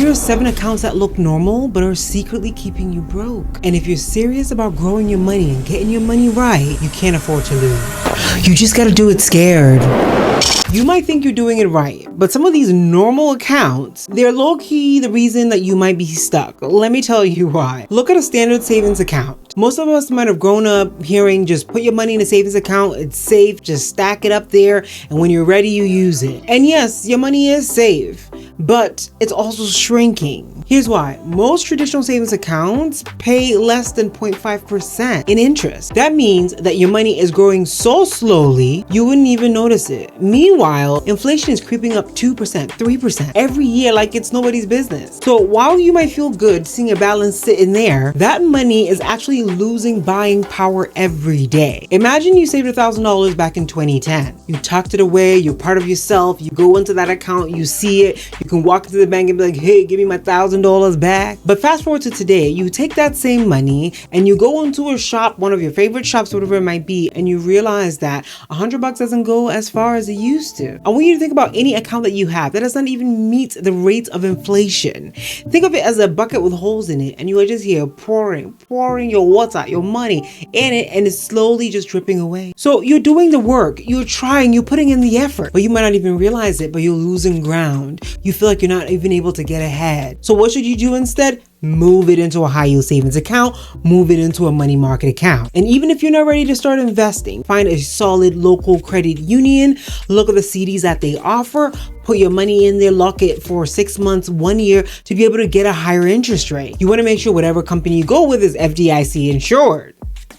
Here are 7 accounts that look normal but are secretly keeping you broke. And if you're serious about growing your money and getting your money right, you can't afford to lose. You just gotta do it scared. You might think you're doing it right, but some of these normal accounts, they're low-key the reason that you might be stuck. Let me tell you why. Look at a standard savings account. Most of us might have grown up hearing just put your money in a savings account, it's safe, just stack it up there, and when you're ready, you use it. And yes, your money is safe, but it's also shrinking. Here's why. Most traditional savings accounts pay less than 0.5% in interest. That means that your money is growing so slowly, you wouldn't even notice it. Meanwhile, inflation is creeping up 2%, 3% every year like it's nobody's business. So while you might feel good seeing a balance sitting there, that money is actually losing buying power every day. Imagine you saved $1,000 back in 2010. You tucked it away, you're part of yourself, you go into that account, you see it, you can walk into the bank and be like, hey, give me my $1,000 back. But fast forward to today, you take that same money and you go into a shop, one of your favorite shops, whatever it might be, and you realize that $100 doesn't go as far as it used to. I want you to think about any account that you have that does not even meet the rates of inflation. Think of it as a bucket with holes in it, and you are just here pouring your water, your money in it, and it's slowly just dripping away. So you're doing the work, you're trying, you're putting in the effort, but you might not even realize it, but you're losing ground. You feel like you're not even able to get ahead. So what should you do instead? Move it into a high yield savings account, move it into a money market account. And even if you're not ready to start investing, find a solid local credit union, look at the CDs that they offer, put your money in there, lock it for 6 months, 1 year to be able to get a higher interest rate. You want to make sure whatever company you go with is FDIC insured.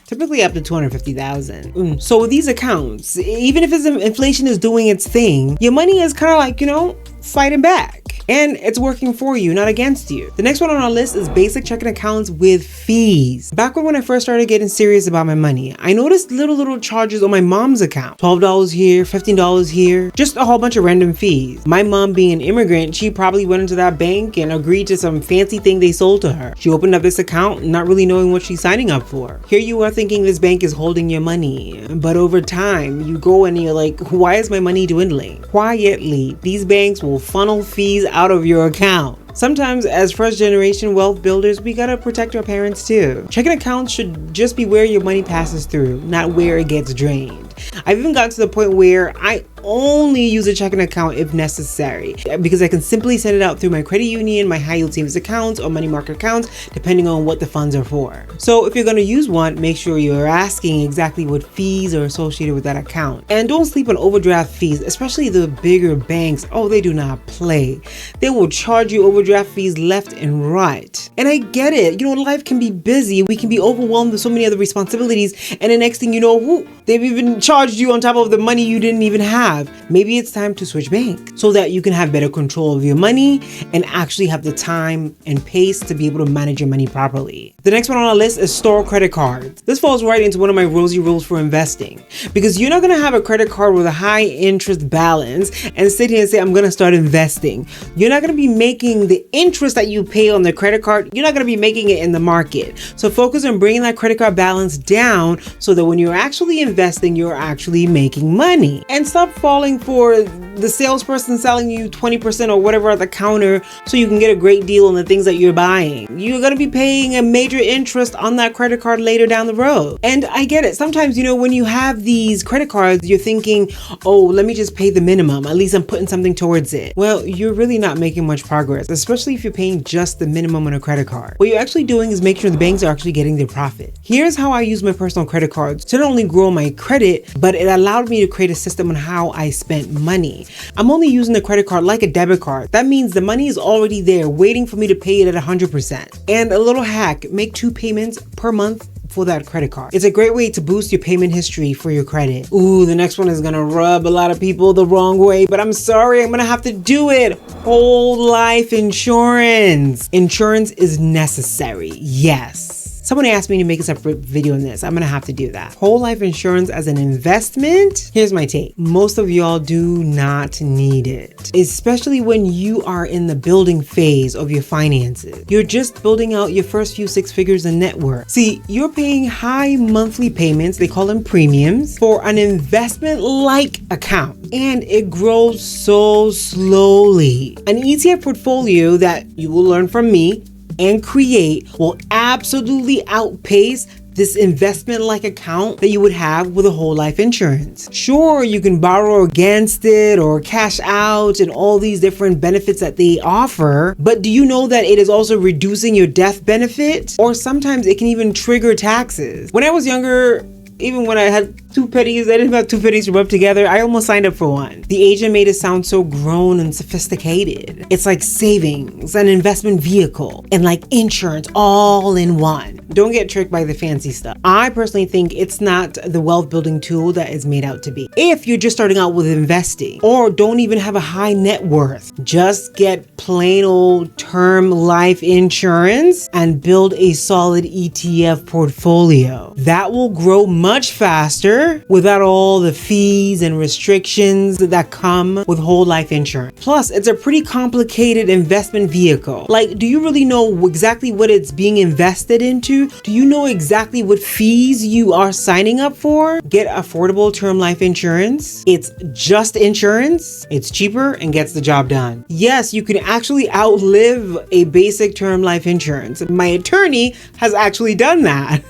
Typically up to $250,000. So with these accounts, even if inflation is doing its thing, your money is kind of like, fighting back. And it's working for you, not against you. The next one on our list is basic checking accounts with fees. Back when I first started getting serious about my money, I noticed little charges on my mom's account. $12 here, $15 here, just a whole bunch of random fees. My mom being an immigrant, she probably went into that bank and agreed to some fancy thing they sold to her. She opened up this account not really knowing what she's signing up for. Here you are thinking this bank is holding your money, but over time you go and you're like, why is my money dwindling? Quietly, these banks will funnel fees out of your account. Sometimes as first generation wealth builders, we gotta protect our parents too. Checking accounts should just be where your money passes through, not where it gets drained. I've even gotten to the point where I only use a checking account if necessary, because I can simply send it out through my credit union, my high yield savings accounts, or money market accounts, depending on what the funds are for. So if you're going to use one, make sure you're asking exactly what fees are associated with that account. And don't sleep on overdraft fees, especially the bigger banks. Oh, they do not play. They will charge you overdraft fees left and right. And I get it. Life can be busy. We can be overwhelmed with so many other responsibilities. And the next thing you know, they've even charged you on top of the money you didn't even have. Maybe it's time to switch bank so that you can have better control of your money and actually have the time and pace to be able to manage your money properly. The next one on our list is store credit cards. This falls right into one of my Rozy rules for investing, because you're not going to have a credit card with a high interest balance and sit here and say, I'm going to start investing. You're not going to be making the interest that you pay on the credit card. You're not going to be making it in the market. So focus on bringing that credit card balance down so that when you're actually investing, you're actually making money. And stop falling for the salesperson selling you 20% or whatever at the counter so you can get a great deal on the things that you're buying. You're going to be paying a major interest on that credit card later down the road. And I get it. Sometimes, when you have these credit cards, you're thinking, oh, let me just pay the minimum. At least I'm putting something towards it. Well, you're really not making much progress, especially if you're paying just the minimum on a credit card. What you're actually doing is making sure the banks are actually getting their profit. Here's how I use my personal credit cards to not only grow my credit, but it allowed me to create a system on how I spent money. I'm only using the credit card like a debit card. That means the money is already there waiting for me to pay it at 100%. And a little hack, make 2 payments per month for that credit card. It's a great way to boost your payment history for your credit. Ooh, the next one is gonna rub a lot of people the wrong way, but I'm sorry, I'm gonna have to do it. Whole life insurance. Insurance is necessary, yes. Someone asked me to make a separate video on this. I'm gonna have to do that. Whole life insurance as an investment. Here's my take. Most of y'all do not need it, especially when you are in the building phase of your finances. You're just building out your first few six figures in net worth. See, you're paying high monthly payments, they call them premiums, for an investment-like account, and it grows so slowly. An ETF portfolio that you will learn from me and create will absolutely outpace this investment-like account that you would have with a whole life insurance. Sure, you can borrow against it or cash out and all these different benefits that they offer, but do you know that it is also reducing your death benefit? Or sometimes it can even trigger taxes. When I was younger, even when I had two pennies, I didn't have two pennies to rub together, I almost signed up for one. The agent made it sound so grown and sophisticated. It's like savings, an investment vehicle, and like insurance all in one. Don't get tricked by the fancy stuff. I personally think it's not the wealth building tool that is made out to be. If you're just starting out with investing or don't even have a high net worth, just get plain old term life insurance and build a solid ETF portfolio. That will grow much faster without all the fees and restrictions that come with whole life insurance. Plus, it's a pretty complicated investment vehicle. Like, do you really know exactly what it's being invested into? Do you know exactly what fees you are signing up for? Get affordable term life insurance. It's just insurance. It's cheaper and gets the job done. Yes, you can actually outlive a basic term life insurance. My attorney has actually done that.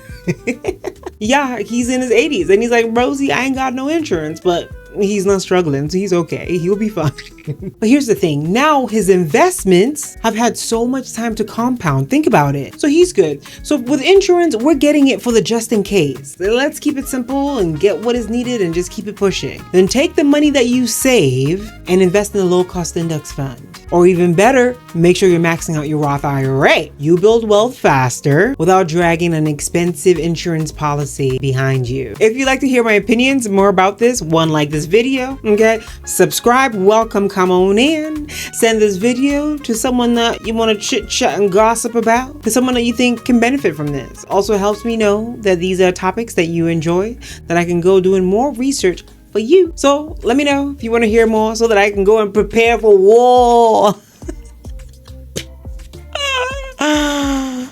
Yeah, he's in his 80s and he's like, Rozy, I ain't got no insurance, but he's not struggling, so he's okay. He'll be fine. But here's the thing. Now his investments have had so much time to compound. Think about it. So he's good. So with insurance, we're getting it for the just in case. Let's keep it simple and get what is needed and just keep it pushing. Then take the money that you save and invest in a low cost index fund. Or even better, make sure you're maxing out your Roth IRA. You build wealth faster without dragging an expensive insurance policy behind you. If you'd like to hear my opinions more about this, like this video, okay? Subscribe, welcome, come on in. Send this video to someone that you want to chit chat and gossip about, to someone that you think can benefit from this. Also helps me know that these are topics that you enjoy, that I can go doing more research for you. So let me know if you want to hear more so that I can go and prepare for war.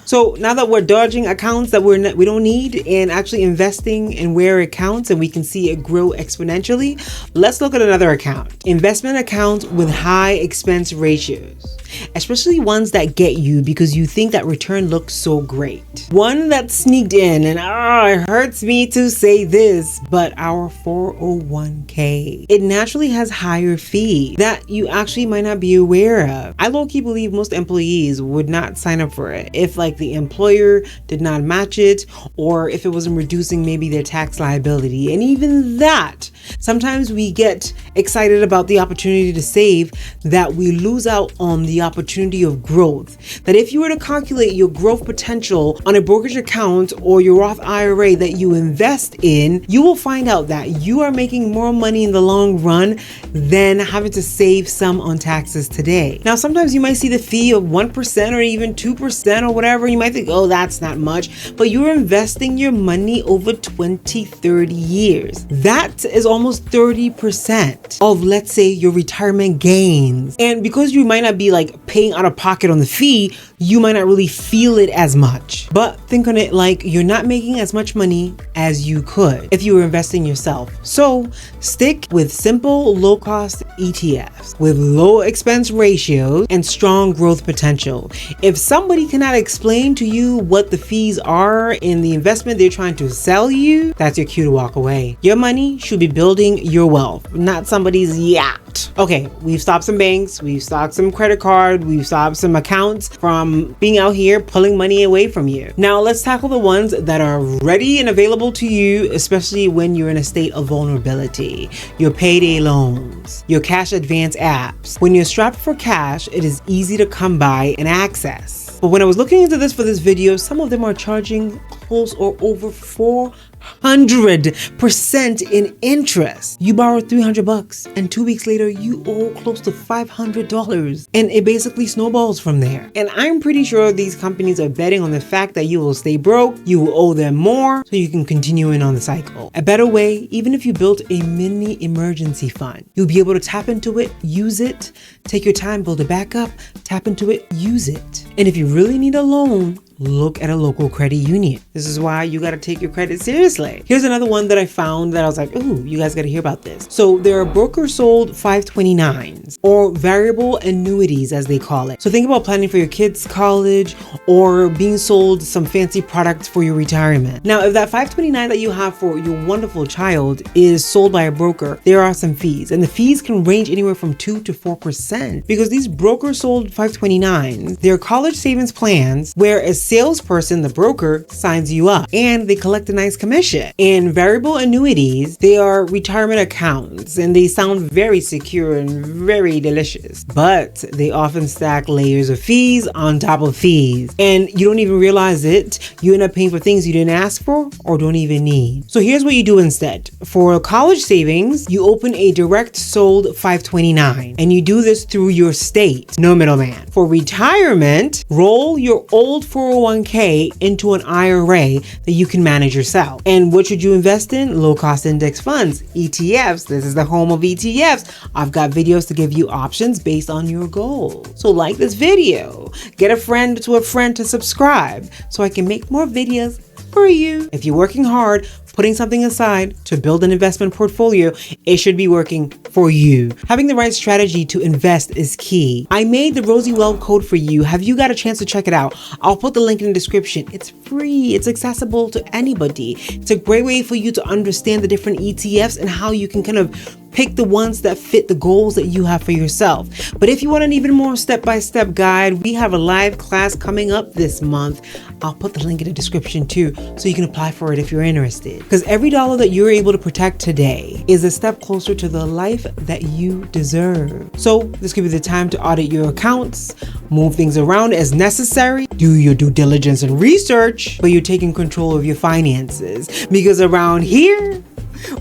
So now that we're dodging accounts that we don't need and actually investing in where it counts and we can see it grow exponentially, let's look at another account. Investment accounts with high expense ratios, especially ones that get you because you think that return looks so great. One that sneaked in, and it hurts me to say this, but our 401k. It naturally has higher fees that you actually might not be aware of. I low-key believe most employees would not sign up for it if the employer did not match it, or if it wasn't reducing maybe their tax liability. And even that, sometimes we get excited about the opportunity to save that we lose out on the opportunity of growth. That if you were to calculate your growth potential on a brokerage account or your Roth IRA that you invest in, you will find out that you are making more money in the long run than having to save some on taxes today. Now, sometimes you might see the fee of 1% or even 2% or whatever. You might think, oh, that's not much, but you're investing your money over 20, 30 years. That is almost 30% of, let's say, your retirement gains. And because you might not be paying out of pocket on the fee, you might not really feel it as much. But think on it like you're not making as much money as you could if you were investing yourself. So stick with simple, low-cost ETFs with low expense ratios and strong growth potential. If somebody cannot explain to you what the fees are in the investment they're trying to sell you, that's your cue to walk away. Your money should be building your wealth, not somebody's yacht. Okay, we've stopped some banks, we've stopped some credit card, we've stopped some accounts from being out here pulling money away from you. Now let's tackle the ones that are ready and available to you, especially when you're in a state of vulnerability. Your payday loans, your cash advance apps. When you're strapped for cash, it is easy to come by and access. But when I was looking into this for this video, some of them are charging close or over $4 100% in interest. You borrow $300 and 2 weeks later you owe close to $500, and it basically snowballs from there. And I'm pretty sure these companies are betting on the fact that you will stay broke, you will owe them more, so you can continue in on the cycle. A better way, even if you built a mini emergency fund, you'll be able to tap into it, use it, take your time, build it back up, tap into it, use it. And if you really need a loan, look at a local credit union. This is why you gotta take your credit seriously. Here's another one that I found that I was like, ooh, you guys gotta hear about this. So there are broker sold 529s, or variable annuities as they call it. So think about planning for your kids' college or being sold some fancy products for your retirement. Now, if that 529 that you have for your wonderful child is sold by a broker, there are some fees, and the fees can range anywhere from 2 to 4%, because these broker sold 529s, they're college savings plans where a salesperson, the broker, signs you up and they collect a nice commission. And variable annuities, they are retirement accounts and they sound very secure and very delicious, but they often stack layers of fees on top of fees, and you don't even realize it. You end up paying for things you didn't ask for or don't even need. So here's what you do instead. For college savings, you open a direct sold 529, and you do this through your state, no middleman. For retirement, roll your old 401k into an IRA that you can manage yourself. And what should you invest in? Low cost index funds, ETFs. This is the home of ETFs. I've got videos to give you options based on your goals. So like this video, get a friend to subscribe so I can make more videos for you. If you're working hard, putting something aside to build an investment portfolio, it should be working for you. Having the right strategy to invest is key. I made the Rozy Wealth code for you. Have you got a chance to check it out? I'll put the link in the description. It's free. It's accessible to anybody. It's a great way for you to understand the different ETFs and how you can kind of pick the ones that fit the goals that you have for yourself. But if you want an even more step-by-step guide, we have a live class coming up this month. I'll put the link in the description too, so you can apply for it if you're interested. Because every dollar that you're able to protect today is a step closer to the life that you deserve. So this could be the time to audit your accounts, move things around as necessary, do your due diligence and research, but you're taking control of your finances. Because around here,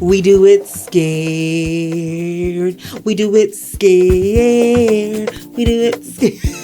we do it scared. We do it scared. We do it scared.